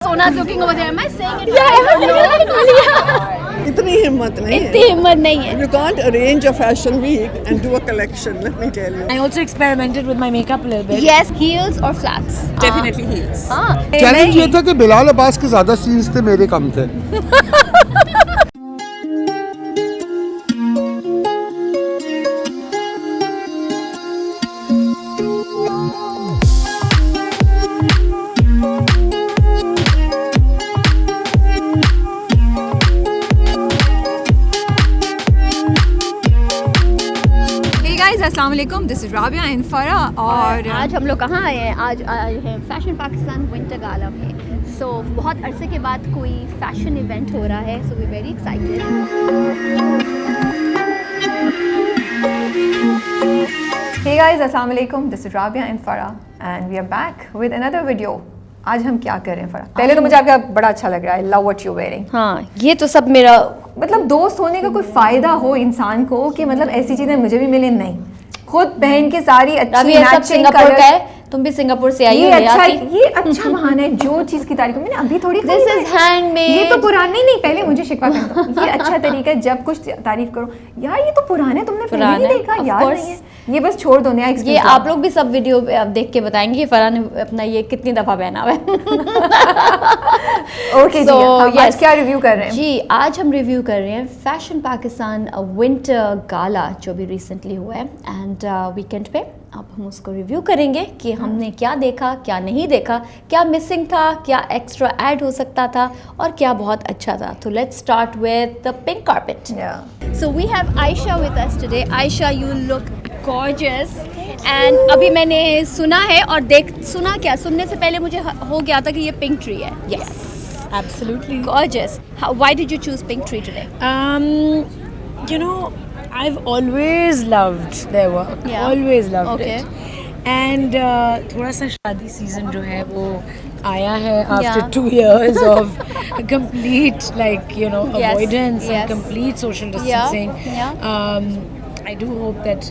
Sona's looking over there. Am I saying it? Yeah, इतनी हिम्मत नहीं है. इतनी हिम्मत नहीं है. You can't arrange a fashion week and do a collection. Let me tell you. I also experimented with my makeup a little bit. Yes, heels or flats? Definitely heels. Challenge ये था कि बिलाल अब्बास के ज़्यादा सीन्स थे, मेरे कम थे. अस्सलाम वालेकुम, दिस इज़ राबिया एंड फरा और आज हम लोग कहाँ आए हैं? आज आए हैं फैशन पाकिस्तान विंटर गाला में. सो बहुत अरसे के बाद कोई फैशन इवेंट हो रहा है, so we very excited. Hey guys, अस्सलाम वालेकुम, this is Rabia and Farah and we are back with another video. आज हम क्या कर रहे हैं फरा? पहले तो मुझे आपका बड़ा अच्छा लग रहा है. I love what you wearing. हाँ, ये तो सब मेरा मतलब दोस्त होने का कोई फ़ायदा हो इंसान को कि मतलब ऐसी चीज़ें मुझे भी मिले. नहीं, खुद पहन के सारी अच्छी सब सिंगापुर का है. तुम भी सिंगापुर से आई हो. ये अच्छा बहाना है जो चीज़ की तारीफ. मैंने अभी थोड़ी दिस इज हैंडमेड. ये तो पुराने नहीं, पहले मुझे शिकवा करना. ये अच्छा तरीका है जब कुछ तारीफ करो. यार ये तो पुराने, तुमने पहले नहीं देखा, याद नहीं है. ये बस छोड़ दो, नया ये आप लोग भी सब वीडियो देख के बताएंगे कि फराह ने अपना ये कितनी दफ़ा पहना हुआ है. ओके जी, हम आज क्या रिव्यू कर रहे हैं? जी, आज हम रिव्यू कर रहे हैं फैशन पाकिस्तान विंटर गाला जो भी रिसेंटली हुआ है एंड वीकेंड पे. अब हम उसको रिव्यू करेंगे कि हमने क्या देखा, क्या नहीं देखा, क्या मिसिंग था, क्या एक्स्ट्रा ऐड हो सकता था और क्या बहुत अच्छा था. तो let's start with the pink carpet. So we have Ayesha with us today. Ayesha, you look gorgeous and अभी मैंने सुना है और सुनने से पहले मुझे हो गया था कि ये पिंक ट्री है. Yes, absolutely. Gorgeous. Why did you choose pink tree today? You know, I've always loved their work. Yeah. Always loved Okay. it. And थोड़ा सा शादी सीजन जो है वो आया है after 2 years of complete avoidance and complete social distancing. Yeah. I do hope that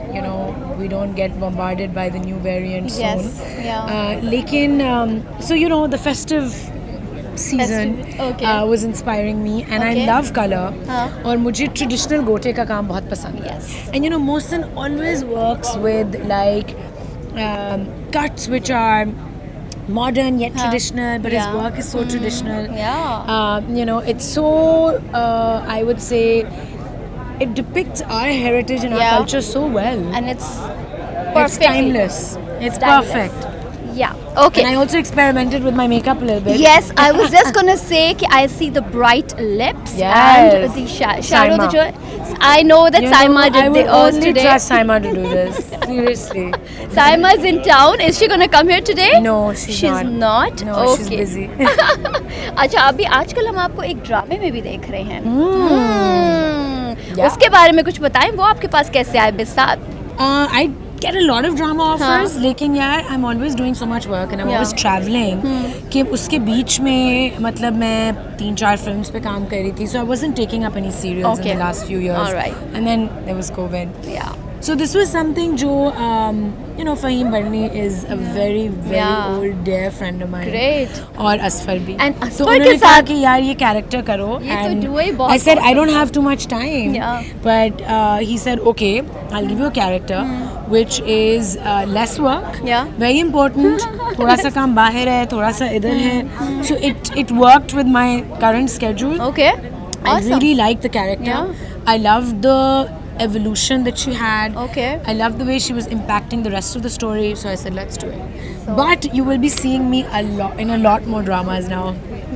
we don't get bombarded by the new variant soon. Lekin so the festive season was inspiring me and I love color. और मुझे traditional गोटे का काम बहुत पसंद है. And Mohsin always works with like cuts which are modern yet traditional, but his work is so traditional. It's so I would say it depicts our heritage and our culture so well, and it's perfect. It's timeless. It's perfect. Yeah. Okay. And I also experimented with my makeup a little bit. Yes, I was just gonna say I see the bright lips and the shadow. I know that Saima did the I would only trust Saima to do this. Seriously. Saima's in town. Is she gonna come here today? No, she's not. No, okay. She's busy. अच्छा, अभी आजकल हम आपको एक ड्रामे में भी देख रहे हैं. उसके बारे में कुछ बताएं. वो आपके पास कैसे आए बिसात? I get a lot of drama offers, लेकिन यार I'm always doing so much work and I'm always traveling कि उसके बीच में मतलब मैं 3-4 films पे काम कर रही थी, so I wasn't taking up any serials in the last few years. All right. And then there was COVID. Yeah. So this was something जो Fahim Barni is a very old dear friend of mine. Great. और असफर भी. And so Asfar के साथ कि यार ये character करो. ये तो वही बहुत. I said I don't have too much time. Yeah. But he said okay, I'll give you a character which is less work. Yeah. Very important. थोड़ा सा काम बाहर है, थोड़ा सा इधर है. So it worked with my current schedule. Okay. I really liked the character. Yeah. I loved the evolution that she had. Okay. I loved the way she was impacting the rest of the story, so I said let's do it. But you will be seeing me in a lot more dramas now.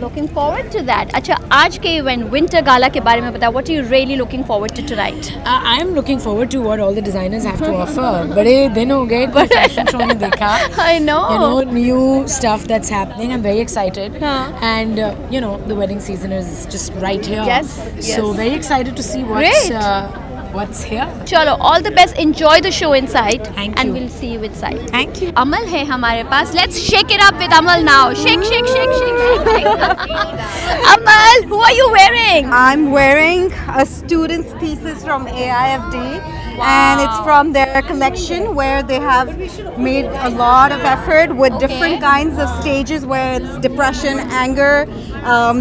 Looking forward to that. अच्छा, आज के event winter गाला के बारे में बताओ. What are you really looking forward to tonight? I am looking forward to what all the designers have to offer. बड़े दिन हो गए कोई fashion show नहीं देखा. I know. New stuff that's happening. I'm very excited. And the wedding season is just right here. Yes. So very excited to see what's here. चलो, all the best. Enjoy the show inside. Thank and you. we'll see you inside. Thank you. Amal है हमारे पास. Let's shake it up with Amal now. Shake, shake, shake, shake, shake. Amal, who are you wearing? I'm wearing a student's thesis from AIFD and it's from their collection where they have made a lot of effort with different kinds of stages where it's depression, anger.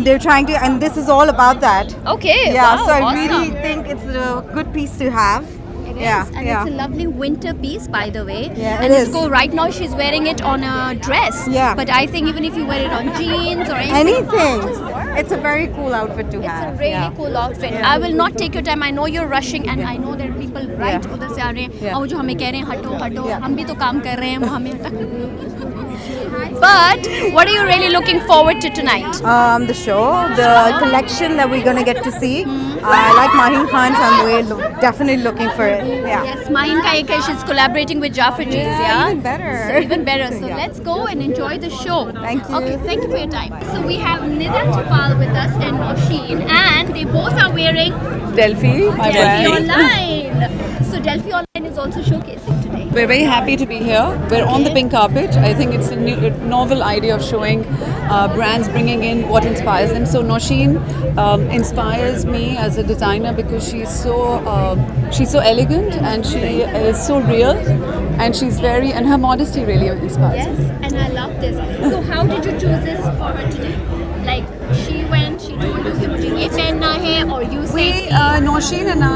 They're trying to, and this is all about that. Okay. Yeah, wow, so I awesome. really think it's a good piece to have. It Yeah, is, and yeah. it's a lovely winter piece, by the way. Yeah, and it it's is. cool. Right now, she's wearing it on a dress. Yeah. But I think even if you wear it on jeans or anything, Anything. It's a very cool outfit to it's a have. really yeah. cool outfit. I will not take your time. I know you're rushing, and I know there are people right उधर से आ रहे हैं. और जो हमें कह रहे हैं हटो हटो, हम भी तो काम कर रहे हैं, वो हमें But what are you really looking forward to tonight? The show, the collection that we're gonna get to see. I like Mahin Khan, so I'm definitely looking for it. Yeah. Yes, Mahin ka ek hai, she's collaborating with Jafar Jeez, yeah? Even better. So even better. So let's go and enjoy the show. Thank you. Okay, thank you for your time. So we have Nidar Tipal with us and Nosheen, and they both are wearing Delphi, my Delphi brand. Online. So Delphi Online is also showcasing today. We're very happy to be here. We're on the pink carpet. I think it's a novel idea of showing brands bringing in what inspires them. So Nosheen inspires me as a designer because she's so elegant and she is so real, and and her modesty really inspires Yes, me. and I love this. So how did you choose this for her today? Like she told you कि मुझे ये पहनना है, or you said Nosheen and I,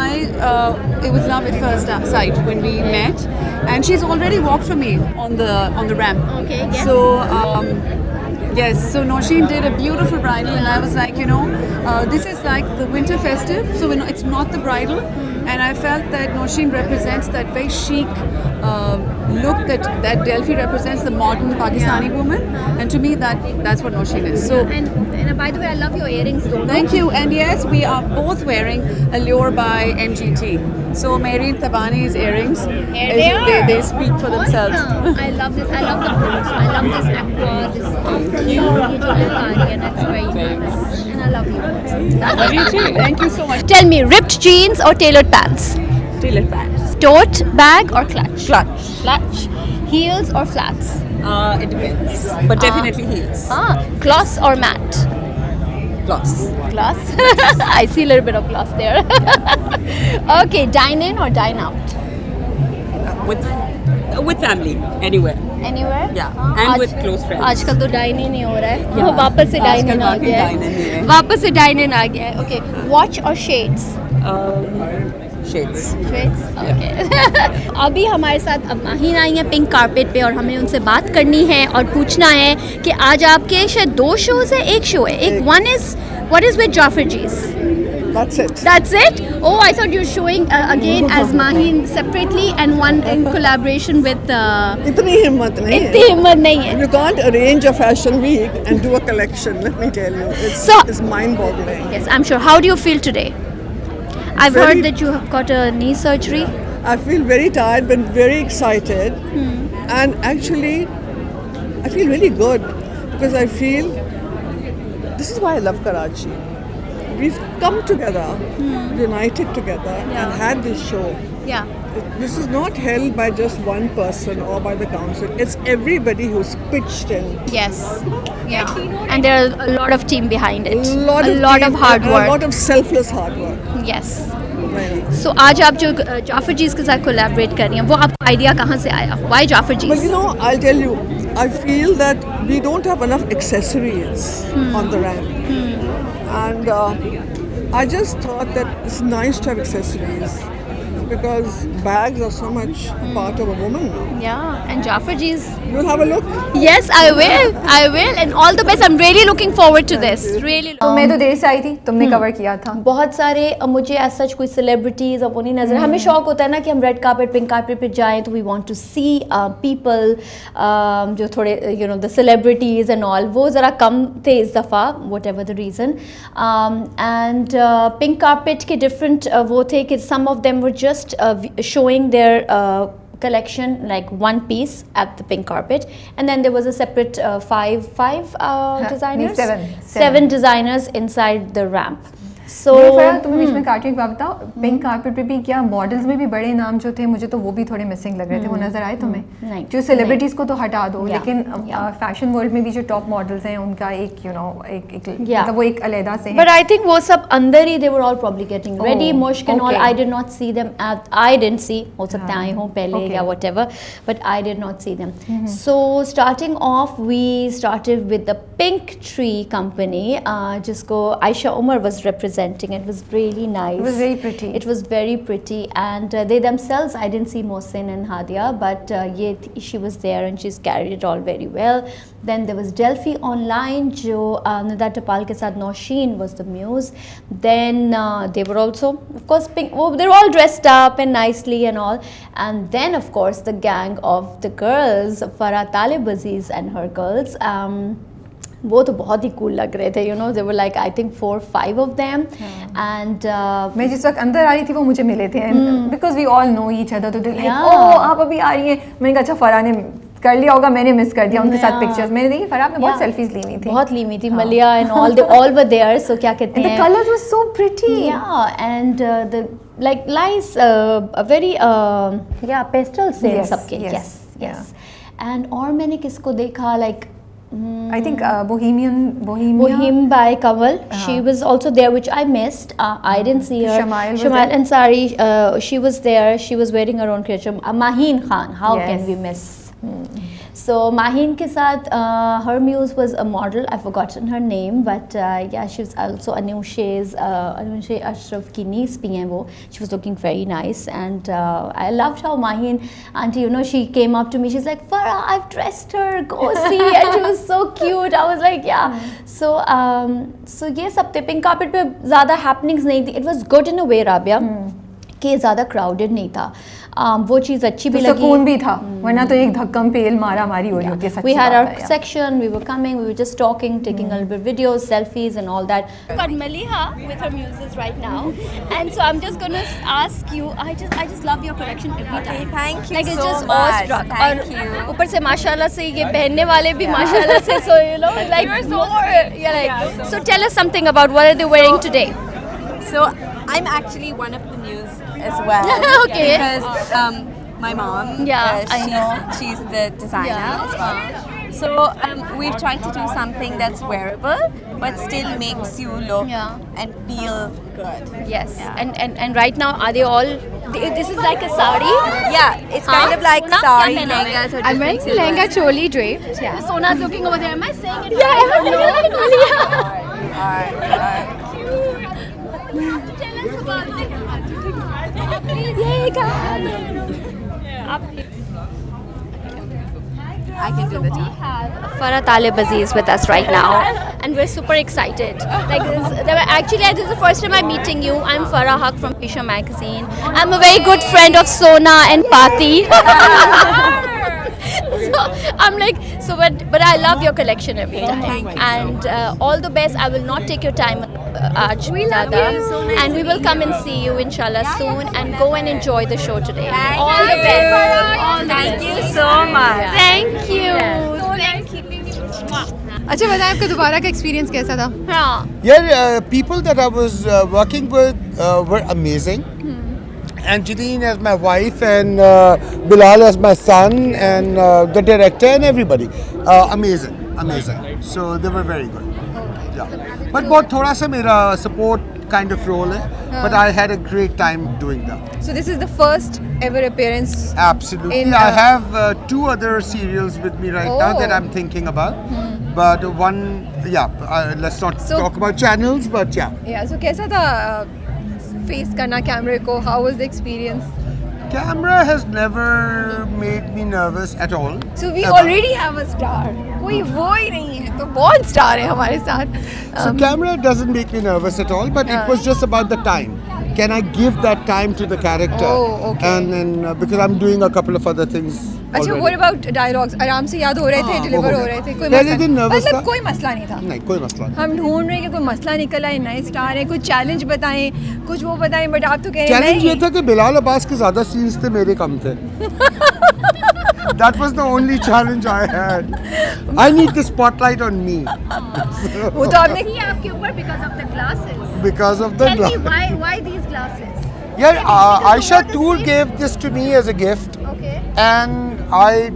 it was love at first sight when we met, and she's already walked for me on the ramp. Okay, yes. So yes, so Nosheen did a beautiful bridal, and I was like, this is like the winter festive, so it's not the bridal, and I felt that Nosheen represents that very chic look that Delphi represents, the modern Pakistani woman, and to me that's what Nosheen is. So. and by the way, I love your earrings though. Thank you. And yes, we are both wearing Allure by MGT. So Marine Tabani's earrings, they speak for themselves. Awesome. I love this. I love the boots. I love this aqua, this and it's very nice. And I love you. Love you too. Thank you so much. Tell me, ripped jeans or tailored pants? Tailored pants. Tote, bag or clutch? Clutch. Clutch. Heels or flats? It depends. But definitely heels. Gloss or matte? Gloss. Gloss. I see a little bit of gloss there. Okay, dine in or dine out? With family, anywhere. Anywhere? Yeah, and with close friends. आजकल तो dine in ही हो रहा है. वो वापस से dine in आ आजकल गया dine in ही है. है. वापस से डाइन इन आ गया है. Okay, watch or shades? Shades. Shades. Okay. अभी हमारे साथ अब माहीन आई हैं पिंक कारपेट पे, और हमें उनसे बात करनी है और पूछना है कि आज आपके शायद 2 शोज है, एक शो है. एक one is what is with Jafar Jeez? That's it. That's it? Oh, I thought you were showing again as Mahin separately and one in collaboration with. इतनी हिम्मत नहीं इतनी है. हिम्मत नहीं है. You can't arrange a fashion week and do a collection. Let me tell you, it's mind-boggling. Yes, I'm sure. How do you feel today? I've Very- heard that you have got a knee surgery. I feel very tired but very excited, and actually, I feel really good because I feel this is why I love Karachi. We've come together, united together, and had this show. Yeah. This is not held by just one person or by the council. It's everybody who's pitched in. Yes. Yeah. And there are a lot of team behind it. A lot of team, hard a work. lot of selfless hard work. Yes. Right. So आज आप जो जाफर जीज के साथ collaborate कर रही हैं, वो आपको आइडिया कहाँ से आया? Why Jafar But Jeez? I'll tell you, I feel that we don't have enough accessories on the ramp. And I just thought that it's nice to have accessories because bags are so much part of a woman now. Yeah. And Jafar Jeez. You'll have a look. Yes, I will. I will. And all the best. I'm really looking forward to this. Really. तो मैं तो देर से आई थी, तुमने cover किया था. बहुत सारे मुझे एज सच कोई सेलिब्रिटीज अब वो नहीं नजर. हमें शौक होता है ना कि हम रेड कार्पेट पिंक कार्पेट पे जाएं, तो we want to see people जो थोड़े द सेलिब्रिटीज एंड ऑल, वो ज़रा कम थे इस दफ़ा, whatever the reason. And pink carpet के डिफरेंट वो थे कि some of them were just showing their collection, like one piece at the pink carpet, and then there was a separate five designers, seven designers inside the ramp. So तुम्हें बीच में काट एक बात बताओ, पिंक कार्पेट पे भी क्या models में भी बड़े नाम जो थे, मुझे तो वो भी थोड़े मिसिंग लग रहे थे, वो नजर आए तुम्हें? नहीं, जो सेलिब्रिटीज को तो हटा दो, Yeah, लेकिन yeah. फैशन वर्ल्ड में भी जो टॉप मॉडल्स हैं उनका एक एक Yeah. मतलब वो एक अलहदा से But I think वो सब अंदर ही they were all probably getting ready. Oh, Mushk and all, okay. I did not see them. I didn't see. हो सकता है आए हों पहले Okay. या whatever, but I did not see them. So starting off, we started with the Pink Tree Company, जिसको Aisha Umar was representing. It was really nice. It was very pretty. It was very pretty, and they themselves, I didn't see Mohsin and Hadia, but she was there and she's carried it all very well. Then there was Delphi Online, जो Nida Tapal के साथ Nausheen was the muse. Then they were also, of course, pink. Oh, they're all dressed up and nicely and all. And then, of course, the gang of the girls, Farah Talib Aziz and her girls. वो तो बहुत ही cool लग रहे थे, you know, they were like I think 4-5 of them, and मैं जिस वक्त अंदर आ रही थी वो मुझे मिले थे, because we all know each other, तो दे लाइक Yeah. ओ आप अभी आ रही हैं, मैंने कहा अच्छा फराह ने कर लिया होगा, मैंने मिस कर दिया उनके साथ Yeah. पिक्चर्स। मैंने देखी फराह ने बहुत Yeah. सेल्फीज ली हुई थी, बहुत ली हुई थी, मलिया and all were there, so क्या कहते and the हैं, colors were so pretty. yeah, and the like nice, a very pastel shades Yes, सबके, yes, yes. And और मैंने किसको देखा, like I think Bohemia. Bohem by Kamal. She was also there, which I missed. I didn't see her. Shamail was there? Ansari, she was there. She was wearing her own creature. Maheen Khan. How Yes. can we miss? So Maheen ke sath, her muse was a model. I've forgotten her name, but yeah, she was also Anushe Ashraf ki niece bhi hai wo. She was looking very nice, and I loved how Maheen auntie, you know, she came up to me. She's like, Farah, I've dressed her. Go see, and she was so cute. I was like, yeah. So ये सब थे. Pink carpet पे ज़्यादा happenings नहीं थी. It was good in a way, Rabia, कि ज़्यादा crowded नहीं था. वो चीज़ अच्छी भी तो लगी. सुकून भी था, वरना तो एक धक्कम पेल मारा मारी हो रही होती है, सच्ची We had बात our है, yeah. section, we were coming, we were just talking, taking a little bit videos, selfies and all that. Got Maliha with her muses right now, and so I'm just gonna ask you. I just love your collection every time. Thank you Like it's so just much. awestruck. Thank और you. ऊपर से माशाल्लाह से ये पहनने वाले भी माशाल्लाह से, so you know, like more. Yeah, like so. Tell us something about what are they wearing today? So I'm actually one of the muse as well. Okay. Because my mom, Yeah, I know. she's the designer Yeah. as well. So we've tried to do something that's wearable, but still makes you look Yeah. and feel good. Yes. And right now are they all? This is like a sari. Yeah, it's kind of like Sona? sari, क्या पहना है? lehengas, or I'm wearing different lehenga silhouettes. choli draped. Yeah. Sona's looking over there. Am I saying it? Yeah, I'm Tell us about it. Yay, God. I can do the We top. have Farah Talib Aziz with us right now, and we're super excited. Like actually, this is the first time I'm meeting you. I'm Farah Haq from Fisher Magazine. I'm a very good friend of Sona and Pati. So I'm like, but I love your collection every time. Thank you. And all the best. I will not take your time, Aaj, Dada. And we will come and see you, inshallah, soon. And go and enjoy the show today. All the best. All the Thank best. you so much. Thank you. Thank you. अच्छा बताएं आपका दोबारा का experience कैसा था? हाँ. Yeah, people that I was working with were amazing. And Janine as my wife, and Bilal as my son, and the director and everybody. Amazing. So they were very good. Yeah. But बहुत थोड़ा सा मेरा support kind of role है. But I had a great time doing that. So this is the first ever appearance. Absolutely. In, I have 2 other serials with me right now that I'm thinking about. But one, let's not So- talk about channels, but yeah. Yeah, so कैसा था face करना कैमरे को? How was the experience? Camera has never made me nervous at all. So we Ever. already have a star. कोई वो ही नहीं है, तो बहुत स्टार है हमारे साथ. So camera doesn't make me nervous at all, but it was just about the time. Can I give that time to the character? Oh, okay. And then because I'm doing a couple of other things. अच्छा, already. what about dialogues? आराम से याद हो रहे थे, हाँ, deliver वो हो हो रहे गया। थे, कोई पहले मसला दिन nervous मतलब था। कोई मसला नहीं था. नहीं, कोई मसला नहीं. हम ढूंढ रहे हैं कि कोई मसला निकल आए, नए स्टार है, कुछ चैलेंज बताएं, कुछ वो बताएं, बट आप तो कह रहे हैं चैलेंज ये नहीं. था कि बिलाल अब्बास के ज़्यादा सीन्स थे, मेरे कम थे. That was the only challenge I had. I need the spotlight on me. वो तो आपने आपके ऊपर because of the glasses. Because of the Tell me why these glasses? Yeah, Aisha Tool gave this to me as a gift. Okay. And I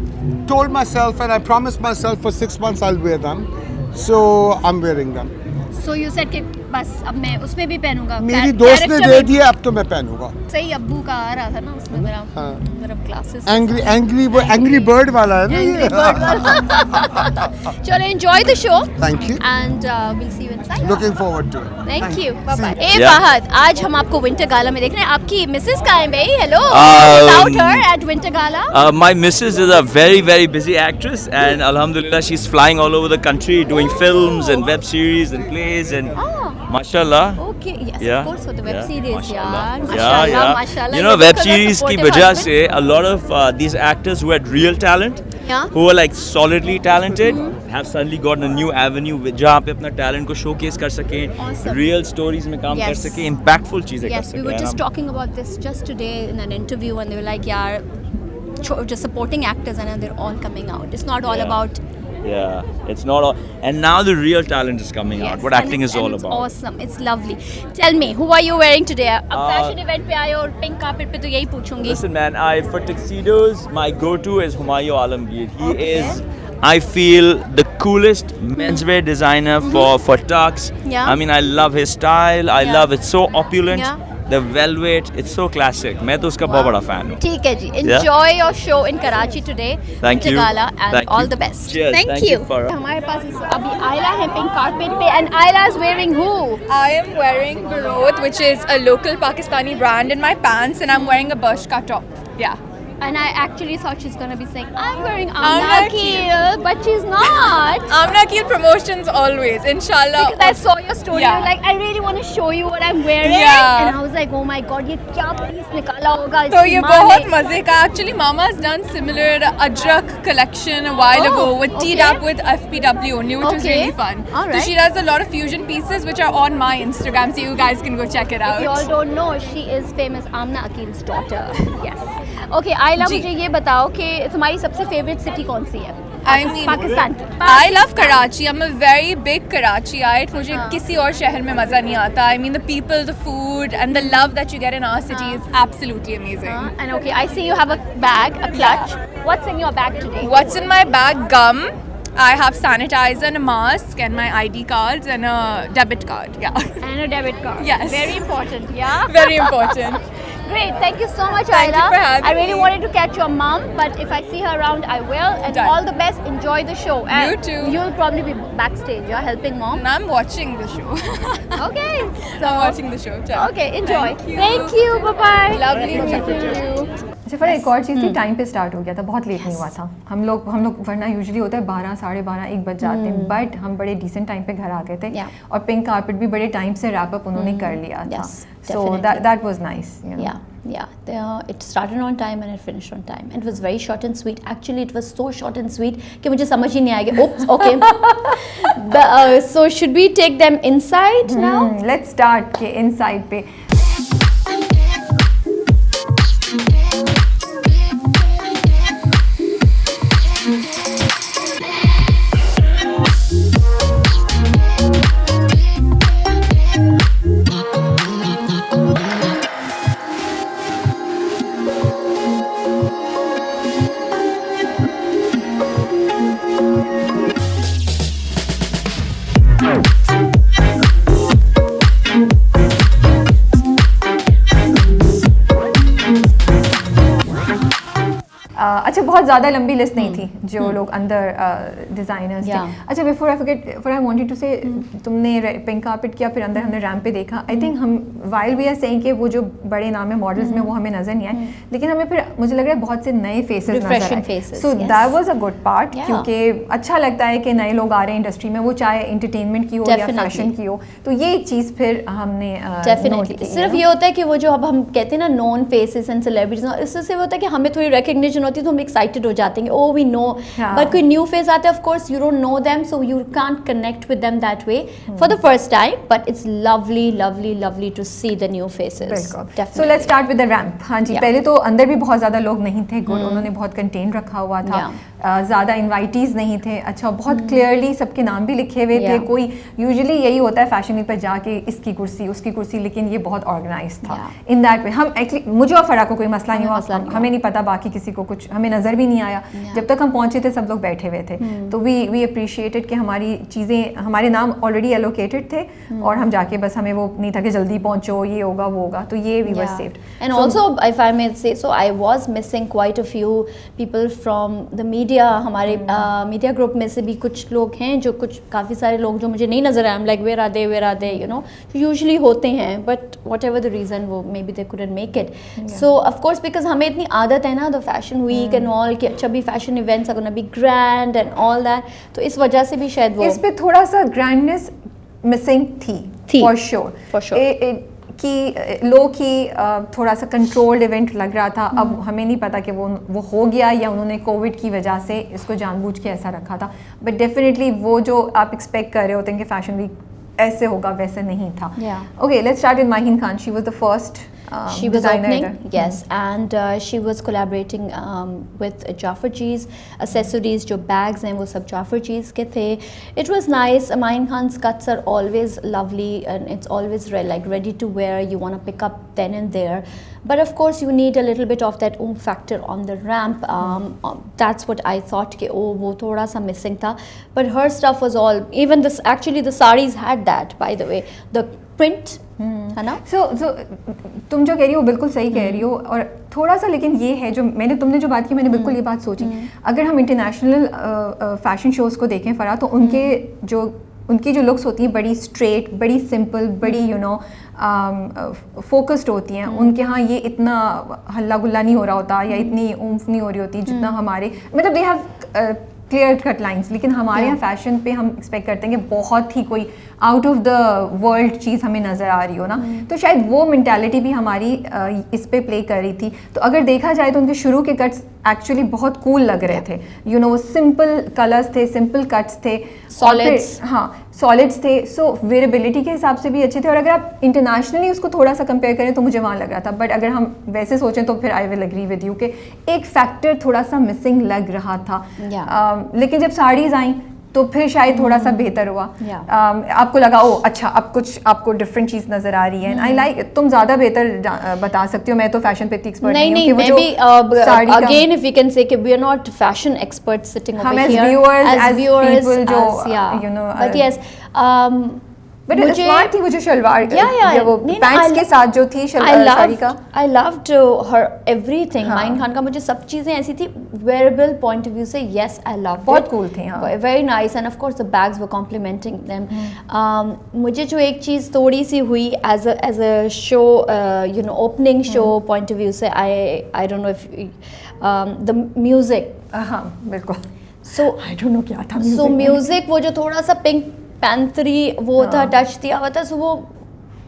told myself and I promised myself for 6 months I'll wear them. So I'm wearing them. So you said कि बस अब मैं उसमें भी पहनूंगा. मेरी दोस्त ने दे दिए, अब तो मैं पहनूंगा. सही अब्बू का आ रहा था ना उसमें मेरा glasses. Angry bird वाला है ना ये. चलो enjoy the show. Thank you. And we'll see you inside. Looking forward to it. Thank you. Bye See bye. you. ए फहद, आज हम आपको विंटर गाला में देख रहे हैं. आपकी मिसेस कहाँ है भाई? Hello. Without her at winter gala. My missus is a very, very busy actress, and alhamdulillah, she's flying all over the country doing films and web series and plays, and mashallah. Okay. Yes. Yeah. Of course for the web Yeah, series. mashallah. यार. Yeah, Mashallah. yeah. Mashallah. You know, ये web तो series की supportive वजह husband. से a lot of these actors who had real talent, Yeah. who were like solidly talented, have suddenly gotten a new avenue जहाँ पे अपना talent को showcase कर सकें, Awesome. real stories में काम कर Yes. सकें, impactful चीजें कर Yes, सकें. we were And just I'm- talking about this just today in an interview, and they were like, "यार, just supporting actors, and they're all coming out. It's not all Yeah. about." Yeah, it's not all. And now the real talent is coming out. What and acting it's- is all and it's about. Awesome, it's lovely. Tell me, who are you wearing today? अब fashion event पे आए और pink carpet पे तो यही पूछूंगी. Listen, man, for tuxedos, my go-to is Humayun Alamgir. He is, I feel, the coolest menswear designer for tux. Yeah. I mean, I love his style. I Yeah. love it. So opulent. Yeah. The velvet, it's so classic. मैं तो उसका बहुत बड़ा fan हूँ. ठीक है जी. Enjoy your show in Karachi today. Thank Winter you. Gala and Thank all you. the best. Cheers. Thank Thank you. you, Farah. हमारे पास अभी आयला है pink carpet पे, and Ayla is wearing who? I am wearing Barod, which is a local Pakistani brand, in my pants, and I'm wearing a Bershka top. Yeah. And I actually thought she's gonna be saying, I'm wearing Amna Amna Keel, but she's not. Amna Keel promotions always, inshallah. Because I saw your story, Yeah. you're like, I really want to show you what I'm wearing. Yeah. And I was like, oh my god, ये क्या piece निकाला होगा So इसकी ये माँ बहुत ने? मजे का. Actually, Mama's done similar Ajrak collection a while Oh, ago with okay. teed up with FPW only, which was Okay. really fun. All So right. she does a lot of fusion pieces, which are on my Instagram, so you guys can go check it If you all out. don't know, she is famous Amna Akil's daughter. Yes. Okay, Ayla, जी. मुझे ये बताओ कि तुम्हारी सबसे favorite city कौन सी है? I mean, Pakistan की. I love Karachi. I'm a very big Karachiite. मुझे किसी और शहर में मज़ा नहीं आता. I mean, the people, the food, and the love that you get in our city is absolutely amazing. And okay, I see you have a bag, a clutch. What's in your bag today? What's in my bag? Gum. I have sanitizer and a mask and my ID cards and a debit card. Yeah. And a debit card. Yes. Very important, yeah? Very important. Great, thank you so much, Thank you Ayla. for having I really me. wanted to catch your mom, but if I see her around, I will. And Done. all the best. Enjoy the show. And You too. You'll probably be backstage, yeah, helping mom. And I'm watching the show. Okay. I'm watching the show. Ciao. Okay, enjoy. Thank you. Thank you. Bye bye. Lovely meeting you. अच्छा फिर एक और चीज़ थी, time पे start हो गया था, बहुत लेट नहीं हुआ था. हम लोग वरना यूजुअली होता है 12, 12:30, 1 बज जाते हैं, बट हम बड़े डिसेंट टाइम पे घर आ गए थे. Yeah. और पिंक कारपेट भी बड़े टाइम से रैप अप उन्होंने कर लिया था. Yes, so definitely. That was nice. Yeah. It started on time and it finished on time. It was very short and sweet. Actually, it was so short and sweet कि मुझे समझ ही नहीं आएगा. Oops, okay. So should we take them inside now? Let's start के inside पे. अच्छा बहुत ज़्यादा लंबी लिस्ट नहीं थी जो लोग अंदर डिज़ाइनर्स थे. Yeah. अच्छा before I forget I wanted to say तुमने पिंक कारपेट किया, फिर अंदर हमने रैम्प पे देखा. आई थिंक हम वाइल वी आर सेइंग कि वो जो बड़े नाम है मॉडल्स में वो हमें नज़र नहीं आए, लेकिन हमें फिर मुझे लग रहा है बहुत से नए फेसेस नजर Refreshing आए. faces, so yes. That was a good part, Yeah. क्योंकि अच्छा लगता है कि नए लोग आ रहे हैं इंडस्ट्री में, वो चाहे एंटरटेनमेंट की हो या Definitely. फैशन की हो. तो ये एक चीज़ फिर हमने डेफिनेटली. सिर्फ ये होता है कि वो जो अब हम कहते हैं ना नॉन फेसेस एंड सेलिब्रिटीज, इससे होता है कि हमें थोड़ी रिकग्निशन होती है तो हम एक्साइटेड एक्साइटेड हो जाते हैं, ओ वी नो, बट कोई न्यू फेस आते हैं, of course you don't know them, so you can't connect with them that way for the first time, but it's lovely lovely lovely to see the new faces. So let's start with the ramp. हाँ जी, पहले तो अंदर भी बहुत ज़्यादा लोग नहीं थे, गुड, उन्होंने बहुत कंटेन रखा हुआ था, ज़्यादा इन्वाइटीज़ नहीं थे. अच्छा, बहुत क्लियरली सबके नाम भी लिखे हुए थे. कोई यूजुअली यही होता है फैशन वीक पर जाके इसकी कुर्सी उसकी कुर्सी, लेकिन ये बहुत ऑर्गेनाइज था इन दैट वे. हम एक्चुअली मुझे और फरा को कोई मसला नहीं हुआ, हमें नहीं पता बाकी किसी को कुछ हमें नज़र भी नहीं आया. जब तक हम पहुँचे थे सब लोग बैठे हुए थे, तो वी अप्रिशिएटेड कि हमारी चीज़ें, हमारे नाम ऑलरेडी एलोकेटेड थे और हम जाके बस हमें वो नहीं था कि जल्दी पहुँचो, ये होगा वो होगा, तो ये we were saved. And also if I may say, so I was missing quite a few people from the media. हमारे मीडिया ग्रुप में से भी कुछ लोग हैं जो कुछ काफ़ी सारे लोग जो मुझे नहीं नजर आए. I'm like where are they, you know, usually होते हैं, बट whatever the reason, वो may be they couldn't make it. So of course because हमें इतनी आदत है ना the fashion week and all कि अच्छा भी fashion events are gonna be grand and all that, तो इस वजह से भी शायद वो इस पे थोड़ा सा ग्रैंडनेस मिसिंग थी फॉर श्योर. कि लो की थोड़ा सा कंट्रोल्ड इवेंट लग रहा था. अब हमें नहीं पता कि वो हो गया या उन्होंने कोविड की वजह से इसको जानबूझ के ऐसा रखा था, बट डेफिनेटली वो जो आप एक्सपेक्ट कर रहे होते हैं कि फैशन वीक ऐसे होगा वैसे नहीं था. Okay, let's start with Maheen Khan. She was the first she was opening, yes, and she was collaborating with Jaffer G's accessories. जो bags हैं वो सब Jaffer G's के थे. It was nice. Mahin Khan's cuts are always lovely and it's always like ready to wear. You want to pick up then and there, but of course you need a little bit of that oomph factor on the ramp. That's what I thought कि वो थोड़ा सा missing था, but her stuff was all, even this, actually the sarees had that, by the way, the print है ना. So तुम जो कह रही हो बिल्कुल सही कह रही हो, और थोड़ा सा लेकिन ये है जो तुमने जो बात की, मैंने बिल्कुल ये बात सोची. अगर हम इंटरनेशनल फैशन शोज़ को देखें फरा, तो उनकी जो लुक्स होती हैं बड़ी स्ट्रेट, बड़ी सिंपल, बड़ी फोकस्ड होती हैं. उनके यहाँ ये इतना हल्ला गुल्ला नहीं हो रहा होता या इतनी ऊम्फ नहीं हो रही होती जितना हमारे, मतलब they have clear cut lines. लेकिन हमारे यहाँ फैशन पे हम एक्सपेक्ट करते हैं कि बहुत ही कोई आउट ऑफ द वर्ल्ड चीज़ हमें नज़र आ रही हो ना, तो शायद वो मेंटालिटी भी हमारी इस पे प्ले कर रही थी. तो अगर देखा जाए तो उनके शुरू के कट्स एक्चुअली बहुत कूल लग रहे थे. यू नो, वो सिंपल कलर्स थे, सिंपल कट्स थे, सॉलिड्स. हाँ, सॉलिड्स थे. सो वेरेबिलिटी के हिसाब से भी अच्छे थे. और अगर आप इंटरनेशनली उसको थोड़ा सा कंपेयर करें तो मुझे वहाँ लग रहा था, बट अगर हम वैसे सोचें तो फिर I will agree with you कि एक फैक्टर थोड़ा सा मिसिंग लग रहा था. लेकिन जब साड़ीज़ आई तो फिर शायद थोड़ा सा बेहतर हुआ. आपको लगा ओ अच्छा अब कुछ आपको डिफरेंट चीज़ नज़र आ रही है. आई लाइक, तुम ज़्यादा बेहतर बता सकती हो, मैं तो फैशन पे इतनी एक्सपर्ट नहीं हूँ. नहीं, again if you can say कि we are not fashion experts sitting over here as viewers, you know, but yes, but smart थी वो जो शलवार, वो पैंट्स के साथ जो थी साड़ी का. I loved her everything. Maheen Khan का मुझे सब चीज़ें ऐसी थी वेयरेबल पॉइंट ऑफ व्यू से, यस आई लव, बहुत कूल थी. Very nice, and of course the bags were complimenting them. मुझे जो एक चीज़ थोड़ी सी हुई as a show, you know, opening show point of view से, I don't know if the music. हाँ बिल्कुल. सो आई डोंट नो क्या था. सो म्यूजिक वो जो थोड़ा सा पिंक पैंथरी वो था, टच दिया हुआ था. सो वो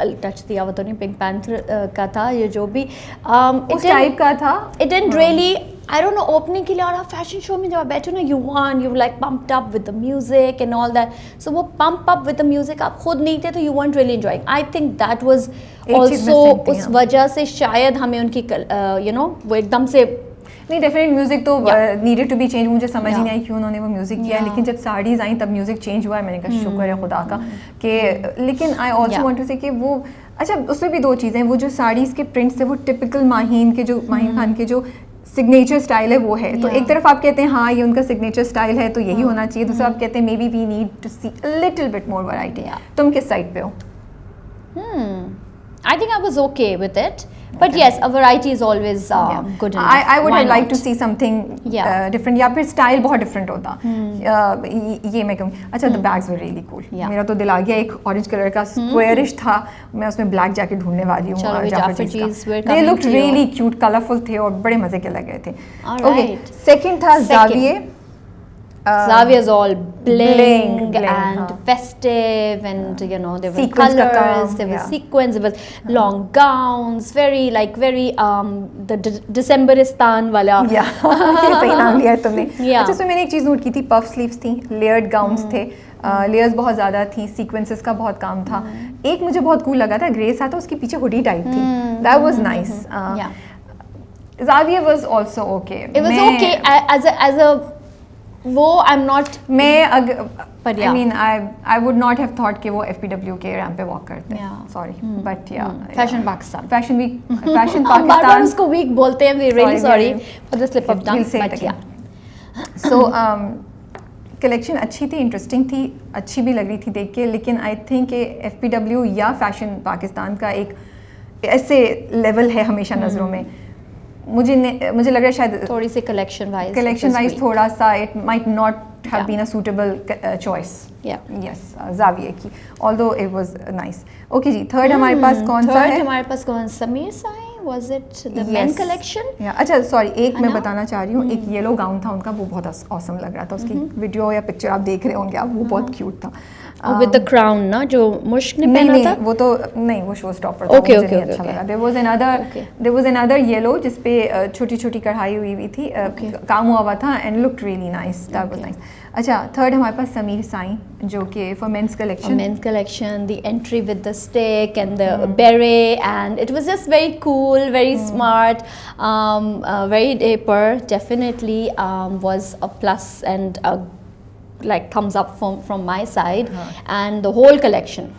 टच दिया हुआ तो नहीं, पिंक पैंथर का था ये जो भी उस टाइप का था. It didn't really, I don't no, opening के लिए. और आप फैशन शो में जब आप बैठो ना, you like pumped up with the music and all that. So वो pump up with the music आप खुद नहीं थे तो you weren't really enjoying. I think that was also उस वजह से शायद हमें उनकी यू नो वो एकदम से नहीं, डेफिनेट म्यूजिक तो नीडेड टू बी चेंज. मुझे समझ नहीं आई क्यों उन्होंने वो म्यूजिक किया, लेकिन जब साड़ीज़ आई तब म्यूजिक चेंज हुआ है. मैंने कहा शुक्र है खुदा का कि. लेकिन आई ऑल्सो वांट टू से कि वो, अच्छा उसमें भी दो चीज़ें, वो जो साड़ीज़ के प्रिंट्स थे वो टिपिकल माहीन खान के जो सिग्नेचर स्टाइल है वो है. तो एक तरफ आप कहते हैं हाँ ये उनका सिग्नेचर स्टाइल है तो यही होना चाहिए, दूसरा आप कहते हैं maybe we need to see a little bit more variety. तुम किस साइड पे हो? I think I was okay with it, but yes, a variety is always good enough. I would have liked to see something different, या फिर style बहुत different होता. ये मैं कहूँ. अच्छा, the bags were really cool. मेरा तो दिल आ गया. एक ऑरेंज कलर का स्क्वायरिश था, मैं उसमें ब्लैक जैकेट ढूंढने वाली हूँ. They looked really cute, colourful थे और बड़े मजे के लग रहे थे. Okay, सेकंड था ज़ाविये. Zavia's all bling bling, and हाँ. festive, and you know there were Sequins का colors, काम, there were yeah. sequins, there was long gowns, very the Decemberistan wala. या ये सही नाम लिया है तुमने. Yeah. अच्छा, so मैंने एक चीज़ नोट की थी, पफ स्लीव्स थी, लेयर्ड गाउन्स थे, लेयर्स बहुत ज़्यादा थी, सीक्वेंसेस का बहुत काम था. एक मुझे बहुत कूल लगा था, ग्रे सा था, उसके पीछे हुडी टाइप थी. That was nice. Yeah. Xavier was also okay. It was okay as a वो I'm not. But yeah. I mean, I would not have thought कि वो FPW के रैंप पे वॉक करते हैं. Yeah. Sorry, but yeah. Fashion Pakistan. Fashion week, fashion हम बार-बार Pakistan. उसको week बोलते हैं. We're really sorry for the slip of tongue. We'll say it But again. yeah. So collection अच्छी थी, इंटरेस्टिंग थी, अच्छी भी लग रही थी देख के, लेकिन आई थिंक कि FPW या फैशन पाकिस्तान का एक ऐसे लेवल है हमेशा नज़रों में. मुझे लग रहा है शायद थोड़ी सी कलेक्शन वाइज थोड़ा सा it might not have been a suitable choice. Yeah. Yes, Xavier की. Although it was nice. Okay जी, third हमारे पास कौन सा है? Third हमारे पास कौन? Sameer Sai. Was it the men collection? Yeah. अच्छा, sorry, एक मैं बताना चाह रही हूँ, एक येलो गाउन था उनका, वो बहुत awesome लग रहा था. उसकी वीडियो या पिक्चर आप देख रहे होंगे आप, वो बहुत क्यूट था. With the crown ना, जो मुश्क ने पहना था? वो तो नहीं, वो शो स्टॉपर था. Okay. अच्छा लगा. There was another yellow जिसपे छोटी-छोटी कढ़ाई हुई थी, काम हुआ था, and looked really nice. That was nice. अच्छा, थर्ड हमारे पास समीर साई, जो कि for men's collection. Men's collection, the entry with the stick and the beret, and it was just very cool, very smart, very dapper. Definitely was a plus and a like thumbs up from my side. And the whole collection.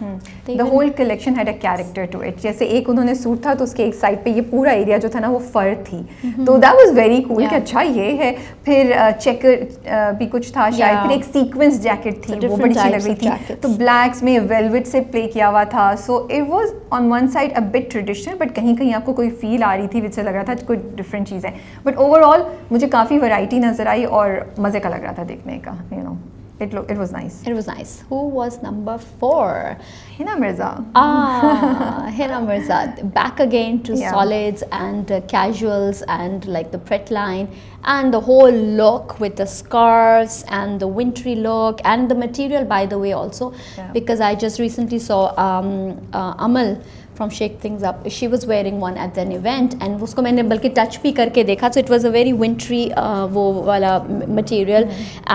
The whole collection had a character to it. जैसे एक उन्होंने suit था तो उसके एक side पे ये पूरा एरिया जो था ना वो फर थी, तो that was very cool कि अच्छा ये है. फिर चेकर भी कुछ था शायद, फिर एक सीक्वेंस जैकेट थी, वो बड़ी अच्छी लग रही थी. तो ब्लैक्स में वेलवेट से प्ले किया हुआ था. So it was on one side a bit traditional, but कहीं कहीं आपको कोई फील आ रही थी जिससे लग रहा था कोई डिफरेंट चीज़ है. बट ओवरऑल मुझे काफ़ी वैरायटी नज़र आई और मज़े का लग रहा था देखने का. You know, it was nice. It was nice. Who was number 4? Hina Mirza. Hina Mirza. Back again to solids and casuals and like the Pret line and the whole look with the scarves and the wintry look and the material, by the way, also. Because I just recently saw Amal from Shake Things Up. She was wearing one at an event and उसको मैंने बल्कि touch भी करके देखा. So it was a very wintry वो वाला material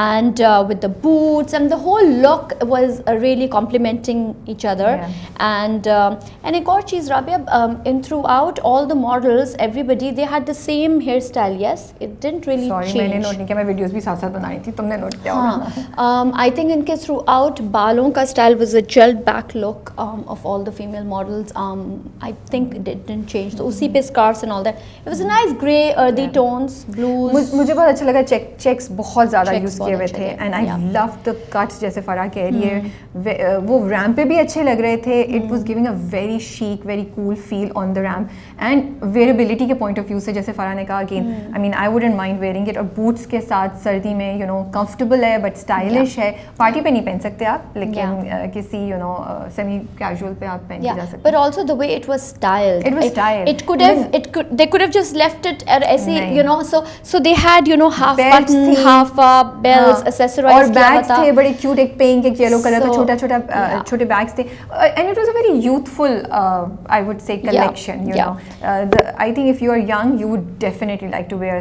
and with the boots and the whole look was really complementing each other. And एक और चीज़ Rabia, in throughout all the models, everybody they had the same hairstyle. Yes, it didn't really change. Sorry, मैंने note नहीं किया, मैं videos भी साथ साथ बना रही थी, तुमने नोट किया होगा. I think इनके throughout बालों का style was a gelled back look of all the female models. I think it didn't change. तो उसी पे scarves and all that. It was a nice grey, earthy tones, blues. मुझे बहुत अच्छा लगा. चेक्स बहुत ज़्यादा यूज़ किए हुए थे and I loved the cuts, जैसे फराह कह रही है. वो रैम्प पे भी अच्छे लग रहे थे. It was giving a very chic, very cool feel on the ramp. And wearability के point of view से, जैसे फराह ने कहा, again, I mean, I wouldn't mind wearing it. और boots के साथ सर्दी में, you know, comfortable है but stylish है. पार्टी पे नहीं पहन सकते आप, लेकिन किसी, you know, semi casual पे आप पहन के जा सकते हैं. But also the way it was styled. It was styled. They could have just left it ऐसे, you know. So they had, you know, half Belts button, थी. half bells, accessorized और बैग्स थे बड़े क्यूट, एक pink एक yellow colour का छोटा छोटे बैग्स थे. And it was a very youthful, I would say, collection. You know, I think if you are young, you would definitely like to wear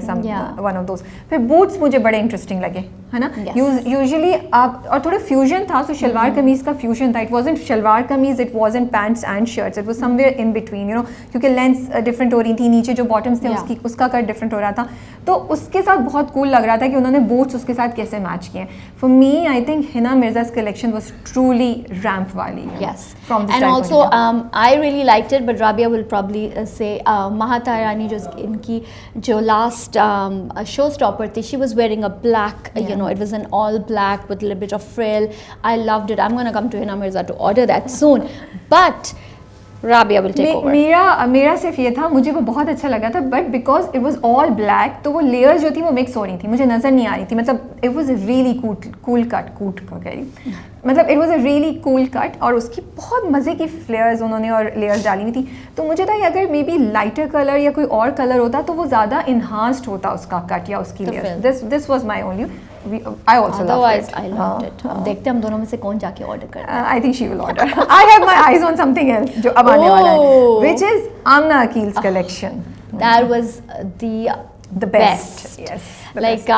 one of those. फिर boots मुझे बड़े interesting लगे, है ना. Usually आप, और थोड़ा fusion था, so शलवार कमीज का fusion था. It wasn't शलवार कमीज, it wasn't pants and shirts. It was somewhere in between, you know, क्योंकि लेंथ डिफरेंट हो रही थी, नीचे जो बॉटम्स थे उसका कट डिफरेंट हो रहा था. तो उसके साथ बहुत कूल लग रहा था कि उन्होंने बूट्स उसके साथ कैसे मैच किए. For me, I think Hina मिर्जा's collection was truly ramp वाली. Yes. From this and also I really liked it, but Rabia will probably say Mahatarani, जो इनकी जो last showstopper थी, she was wearing a black, you know, it was an all black with a little bit of frill. I loved it. I'm going to come to Hina Mirza to order that soon. But Rabia will take over. मेरा सिर्फ ये था, मुझे वो बहुत अच्छा लगा था, but because it was all black, तो वो लेयर्स जो थी वो मिक्स हो रही थी, मुझे नज़र नहीं आ रही थी. मतलब it was a really cool cut, मतलब it was a really cool cut, और उसकी बहुत मज़े की फ्लेयर्स उन्होंने और लेयर्स डाली हुई थी. तो मुझे था कि अगर मे बी लाइटर कलर या कोई और कलर होता तो वो ज़्यादा इन्हांस्ड होता उसका कट या उसकी layers. This was my only. I also loved Otherwise, it. I loved it. अब देखते हैं हम दोनों में से कौन जाके ऑर्डर करता है. I think she will order. I have my eyes on something else जो अब आने वाला है, which is Amna Akhil's collection. That was The best. Yes. the Like best.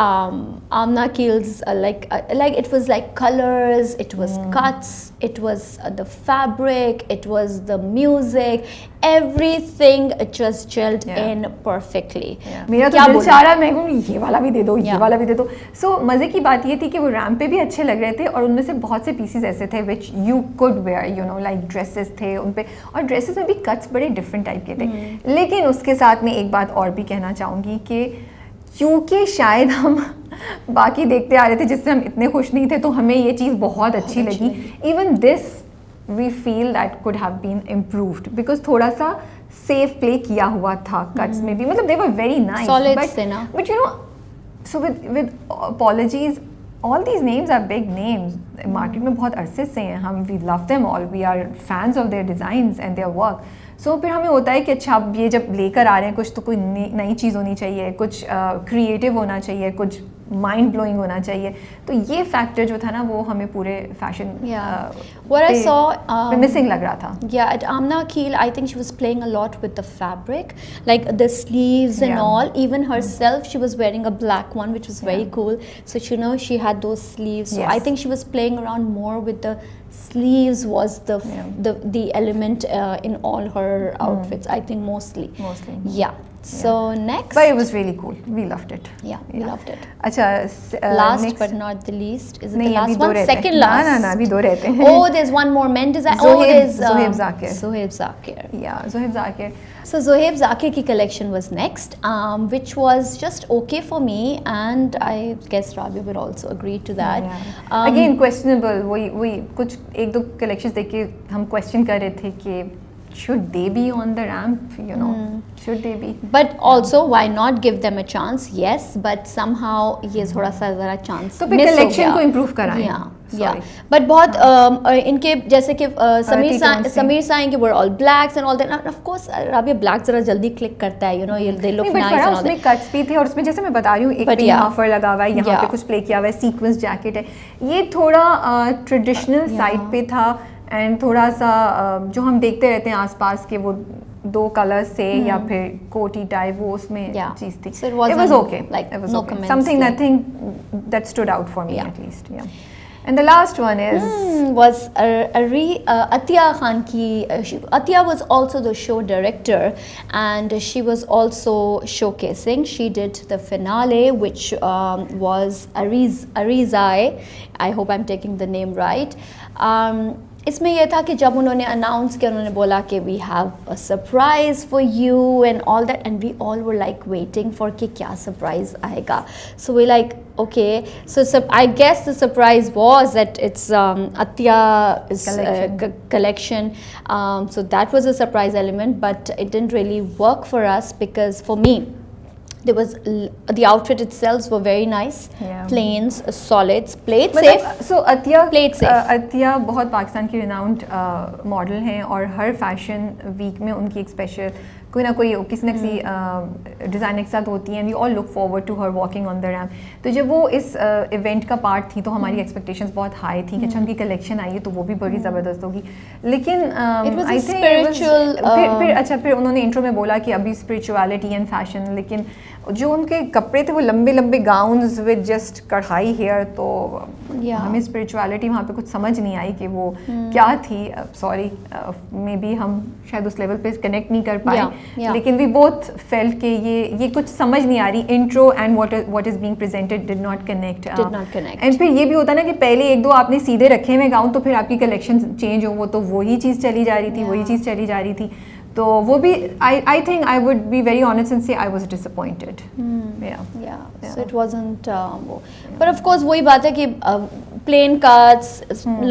Amna Akhil's like it was like colors, it was cuts, it was the fabric, it was the music, everything just gelled in perfectly. मेरा तो क्या दिल बोलूं? चाह रहा है, मैं कहूँ ये वाला भी दे दो, ये Yeah. वाला भी दे दो. So मज़े की बात ये थी कि वो रैम्प पे भी अच्छे लग रहे थे और उनमें से बहुत से पीसेस ऐसे थे which you could wear, you know, like dresses थे उन पे, और ड्रेसेस में भी कट्स बड़े डिफरेंट टाइप के थे. लेकिन उसके साथ में एक बात और भी कहना चाहूँगी कि क्योंकि शायद हम बाकी देखते आ रहे थे जिससे हम इतने खुश नहीं थे, तो हमें ये चीज़ बहुत अच्छी लगी. Even this we feel that could have been improved because थोड़ा सा सेफ प्ले किया हुआ था कट्स में भी, मतलब दे वर वेरी नाइस. Solids थे ना. But you know, so with apologies, all these names are big names. Market में बहुत अरसे से हैं हम, we love them all, we are fans of their designs and their work. So फिर हमें होता है कि अच्छा अब ये जब लेकर आ रहे हैं कुछ, तो कोई नई चीज़ होनी चाहिए, कुछ क्रिएटिव होना चाहिए, कुछ माइंड ब्लोइंग होना चाहिए. तो ये फैक्टर जो था ना वो हमें पूरे fashion What I saw missing लग रहा था. Yeah, at Amna Akhil, I think she was playing a lot with the fabric, like the sleeves and Yeah. all. Even herself, she was wearing a black one, which was very cool. So you know, she had those sleeves. So Yes. I think she was playing around more with the sleeves. Was the element in all her outfits? I think mostly. Yeah. So next. But it was really cool. We loved it. Yeah, we loved it. अच्छा Last next- but not the least, is it नहीं, the अभी last दो one? रहते हैं. Second last. ना अभी दो रहते हैं. Oh, there's one more men design. Oh, Zohaib- there's Zohaib Zakir. Zohaib Zakir. Yeah, Zohaib Zakir. So Zohaib Zakir ki collection was next, which was just okay for me, and I guess Rabia will also agree to that. Again, questionable. वही कुछ एक दो collections देख के हम question कर रहे थे कि should they be on the ramp? You know, should they be? But also, why not give them a chance? Yes, but somehow ये थोड़ा सा ज़रा chance तो फिर miss हो collection गया. को improve कराएं. Yeah. But बहुत इनके जैसे कि समीर साइन के were all blacks and all that. And of course, Rabia black ज़रा जल्दी click करता है. You know, they look नहीं, but nice Farah and all उसमें that. cuts भी थे और उसमें जैसे मैं बता रही हूँ एक But पे yeah. हाफर लगा हुआ है, यहाँ Yeah. पे कुछ प्ले किया हुआ है, सीक्वेंस जैकेट है. ये थोड़ा ट्रेडिशनल साइड पे था एंड थोड़ा सा जो हम देखते रहते हैं आसपास के वो दो कलर्स से या फिर कोटी टाइप वो उसमें Yeah. चीज़ थी. So it was wasn't, okay. like, It was no okay. comments, Something like- nothing that stood out for me at least. Yeah. And the last one is Was Atiya Khan ki. Atiya was also the show director, and she was also showcasing. She did the finale, which was Arizai. I hope I'm taking the name right. इसमें यह था कि जब उन्होंने announce किया, उन्होंने बोला कि we have a surprise for you and all that, and we all were like waiting for कि क्या सरप्राइज आएगा. So we like okay, so I guess the surprise was that it's Atiya's collection. So that was a surprise element, but it didn't really work for us because for me there was the outfit itself were very nice, plains, solids, played safe. So Atiya played safe. Atiya बहुत पाकिस्तान की renowned model हैं और हर fashion week में उनकी एक special कोई ना कोई किसी न किसी डिज़ाइनर के साथ होती हैं. We all look forward to her walking on the ramp. तो जब वो इस इवेंट का पार्ट थी तो हमारी एक्सपेक्टेशंस बहुत हाई थी कि अच्छा उनकी कलेक्शन आई है तो वो भी बड़ी ज़बरदस्त होगी. लेकिन आई थिंक फिर उन्होंने इंट्रो में बोला कि अभी स्पिरिचुअलिटी एंड फैशन, लेकिन जो उनके कपड़े थे वो लंबे लंबे गाउन्स विद जस्ट कढ़ाई हेयर, तो हमें स्पिरिचुअलिटी वहाँ पे कुछ समझ नहीं आई कि वो क्या थी. सॉरी, मे बी हम शायद उस लेवल पे कनेक्ट नहीं कर पाए. लेकिन वी बोथ फेल्ट कि ये कुछ समझ नहीं आ रही. Intro and what is being presented did not connect. And फिर ये भी होता ना कि पहले एक दो आपने सीधे रखे हुए गाउन तो फिर आपकी कलेक्शन चेंज हो, वो तो वही चीज़ चली जा रही थी, वही चीज़ चली जा रही थी. तो वो भी I think I would be very honest and say I was disappointed. So it wasn't but of course वही बात है कि plain cuts,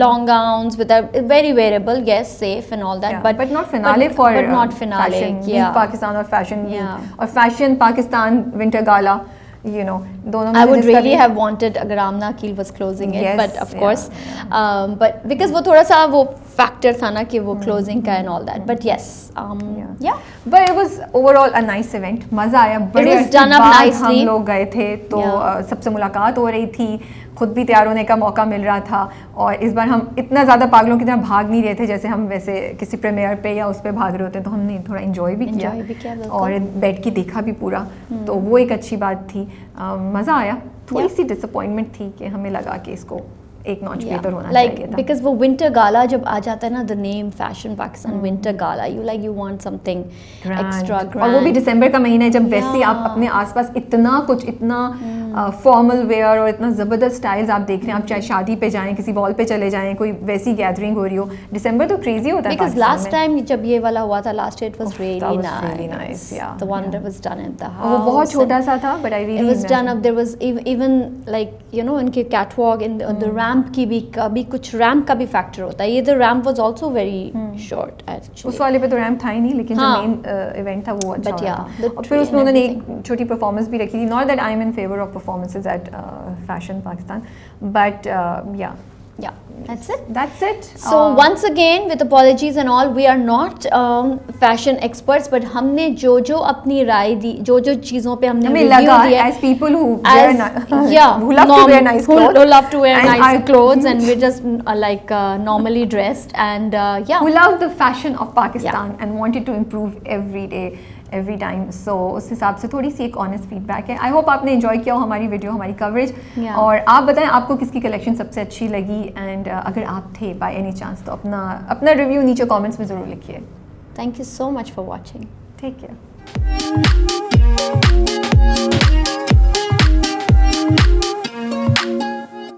long gowns with a very wearable, yes, safe and all that, but not finale for but not finale. Fashion Week Pakistan or Fashion Week or Fashion Pakistan Winter Gala, you know, दोनों में I से would जिसका really भी- have wanted अगर आमना Aqeel was closing it, Yes, but of yeah, course, but because वो थोड़ा सा वो factor था ना कि वो closing का and all that. But yes, yeah. But it was overall a nice event. मज़ा आया. बड़े was अरसे done up बाद nicely. हम लोग गए थे तो Yeah. सबसे मुलाकात हो रही थी, खुद भी तैयार होने का मौका मिल रहा था और इस बार हम इतना ज़्यादा पागलों की तरह भाग नहीं रहे थे जैसे हम वैसे किसी प्रीमियर पे या उस पे भाग रहे होते हैं, तो हमने थोड़ा इंजॉय भी किया Enjoy भी किया, बिल्कुल। और बैठ के देखा भी पूरा, तो वो एक अच्छी बात थी. मज़ा आया. थोड़ी सी डिसअपॉइंटमेंट थी कि हमें लगा कि इसको एक नॉच बेहतर होना like चाहिए था. because वो winter gala जब आ जाता है ना, the name Fashion Pakistan winter gala, you want something Grand. extra grand. और वो भी दिसंबर का महीना है जब वैसे ही आप Yeah. अपने आसपास इतना कुछ इतना फॉर्मल वेयर और इतना ज़बरदस्त स्टाइल्स आप देख रहे हैं. आप चाहे शादी पे जाएं, किसी बॉल पे चले जाएं, कोई वैसी गैदरिंग हो रही हो, दिसंबर तो क्रेजी होता है Because पाकिस्तान last में. time जब ये वाला हुआ था last year, it was That really was nice. really nice, yeah, The one yeah. that was done at the और house. वो बहुत छोटा and सा था, but I really It was done imagined. up. There was even like उनके catwalk and the ramp की भी कुछ ramp का भी factor होता है. ये the ramp was also very short actually. उस वाले पे तो रैम्प था ही नहीं, लेकिन हाँ. जो मेन इवेंट था वो अच्छा But हो रहा yeah, था. the और फिर tree उसमें and उन्होंने everything. एक छोटी परफॉर्मेंस भी रखी थी. Not that I am in favour of performances at fashion Pakistan, but yeah Yeah, that's it. That's it. So once again, with apologies and all, we are not fashion experts, but हमने जो अपनी राय दी, जो चीज़ों पे हमने हमें review लगा दिया, as people who as wear who love to wear nice clothes, who love to wear and nice I- clothes, and we're just like normally dressed, and yeah, who love the fashion of Pakistan and wanted to improve every day, every time. So उस हिसाब से थोड़ी सी एक honest feedback है. I hope आपने enjoy किया हो हमारी वीडियो, हमारी कवरेज. Yeah. और आप बताएं आपको किसकी कलेक्शन सबसे अच्छी लगी, एंड अगर आप थे बाय एनी चांस तो अपना रिव्यू नीचे कमेंट्स में ज़रूर लिखिए. thank you so much for watching. Take care.